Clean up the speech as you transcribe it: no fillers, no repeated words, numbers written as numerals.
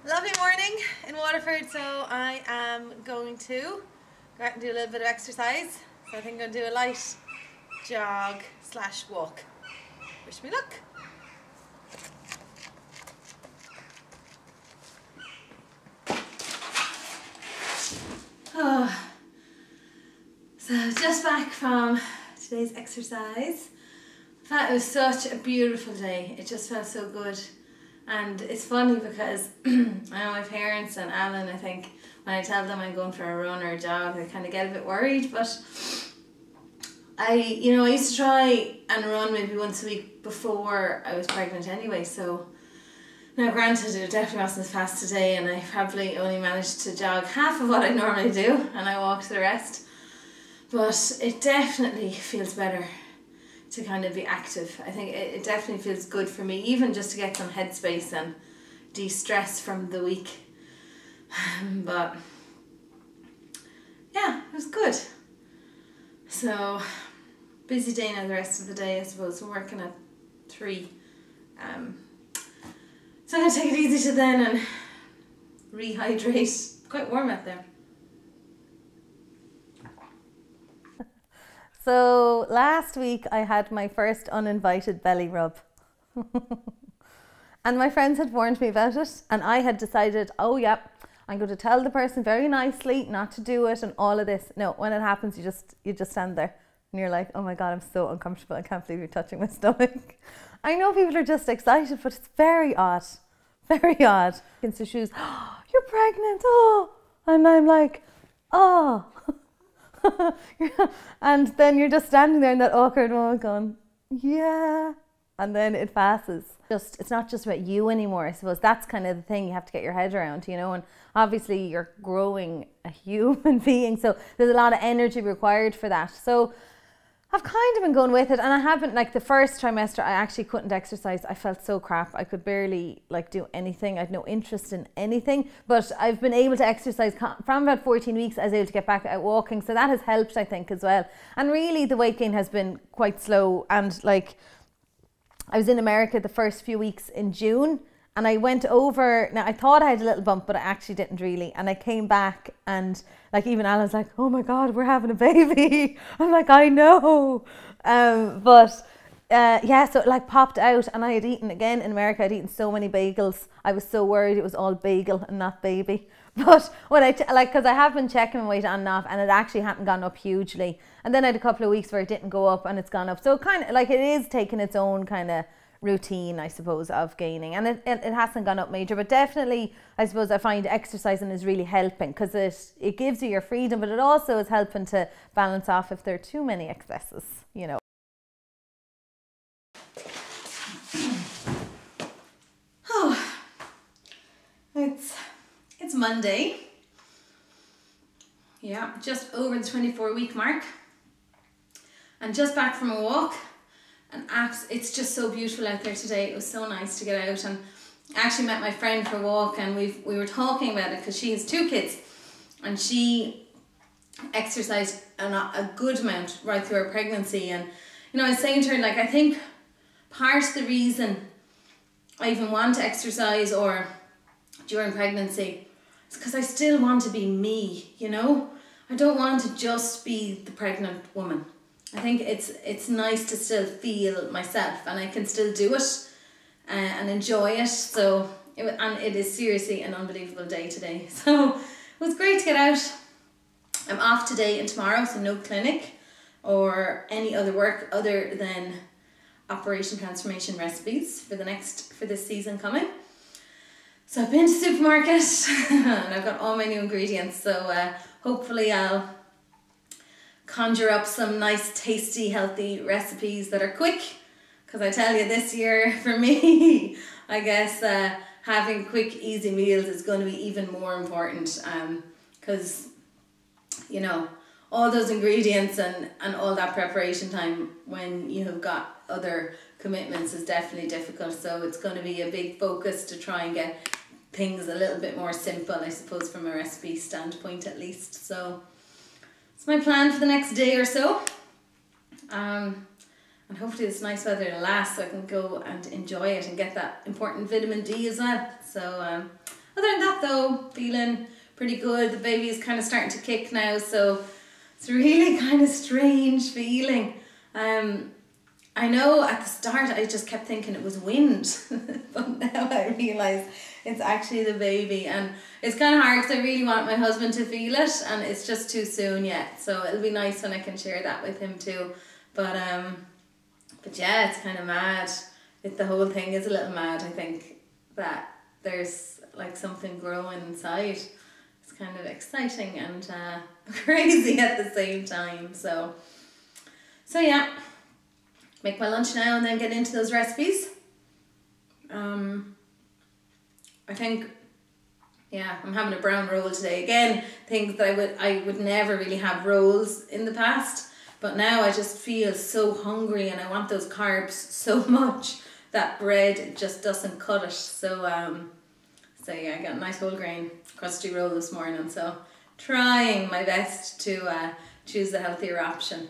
Lovely morning in Waterford, so I am going to go out and do a little bit of exercise. So I think I'm going to do a light jog / walk. Wish me luck. Oh, so just back from today's exercise. I thought it was such a beautiful day. It just felt so good. And it's funny because I know my parents and Alan, I think, when I tell them I'm going for a run or a jog, they kind of get a bit worried. But I used to try and run maybe once a week before I was pregnant anyway. So now granted, it definitely wasn't as fast today, and I probably only managed to jog half of what I normally do, and I walked the rest. But it definitely feels better to kind of be active. I think it definitely feels good for me, even just to get some headspace and de-stress from the week. But yeah, it was good. So busy day now the rest of the day, I suppose. I'm working at 3. So I'm going to take it easy to then and rehydrate. Quite warm out there. So last week I had my first uninvited belly rub. And my friends had warned me about it, and I had decided, oh yeah, I'm going to tell the person very nicely not to do it and all of this. No, when it happens, you just stand there and you're like, oh my God, I'm so uncomfortable. I can't believe you're touching my stomach. I know people are just excited, but it's very odd. Very odd. Into shoes, oh, you're pregnant, oh. And I'm like, oh. And then you're just standing there in that awkward moment going, yeah. And then it passes. It's not just about you anymore. I suppose that's kind of the thing you have to get your head around, and obviously you're growing a human being, so there's a lot of energy required for that. So I've kind of been going with it, and I haven't, like the first trimester, I actually couldn't exercise. I felt so crap. I could barely do anything. I had no interest in anything, but I've been able to exercise from about 14 weeks. I was able to get back out walking, so that has helped, I think, as well. And really the weight gain has been quite slow, and I was in America the first few weeks in June, and I went over, now I thought I had a little bump, but I actually didn't really. And I came back and even Alan's like, oh my God, we're having a baby. I'm like, I know. Yeah, so it popped out, and I had eaten again in America. I'd eaten so many bagels. I was so worried it was all bagel and not baby. But when because I have been checking my weight on and off, and it actually hadn't gone up hugely. And then I had a couple of weeks where it didn't go up and it's gone up. So kind of it is taking its own kind of routine, I suppose, of gaining, and it hasn't gone up major, but definitely I suppose I find exercising is really helping, because it gives you your freedom, but it also is helping to balance off if there are too many excesses, Oh, it's Monday. Yeah, just over the 24-week mark, and just back from a walk. And it's just so beautiful out there today. It was so nice to get out, and I actually met my friend for a walk, and we were talking about it because she has 2 kids, and she exercised a good amount right through her pregnancy. And I was saying to her, I think part of the reason I even want to exercise or during pregnancy is because I still want to be me. I don't want to just be the pregnant woman. I think it's nice to still feel myself, and I can still do it and enjoy it. So it is seriously an unbelievable day today. So it was great to get out. I'm off today and tomorrow, so no clinic or any other work other than Operation Transformation recipes for this season coming. So I've been to the supermarket and I've got all my new ingredients. So hopefully I'll conjure up some nice, tasty, healthy recipes that are quick, because I tell you, this year for me, I guess having quick, easy meals is going to be even more important, because all those ingredients and all that preparation time when you have got other commitments is definitely difficult. So it's going to be a big focus to try and get things a little bit more simple, I suppose, from a recipe standpoint at least. So it's my plan for the next day or so, and hopefully this nice weather will last so I can go and enjoy it and get that important vitamin D as well. So Other than that though, feeling pretty good. The baby is kind of starting to kick now, so it's a really kind of strange feeling. I know at the start I just kept thinking it was wind, but now I realise it's actually the baby, and it's kind of hard because I really want my husband to feel it, and it's just too soon yet. So it'll be nice when I can share that with him too. But yeah, it's kind of mad. The whole thing is a little mad. I think that there's like something growing inside. It's kind of exciting and crazy at the same time. So yeah. Make my lunch now and then get into those recipes. I think, yeah, I'm having a brown roll today. Again, things that I would never really have rolls in the past, but now I just feel so hungry and I want those carbs so much that bread just doesn't cut it. So yeah, I got a nice whole grain crusty roll this morning. So trying my best to choose the healthier option.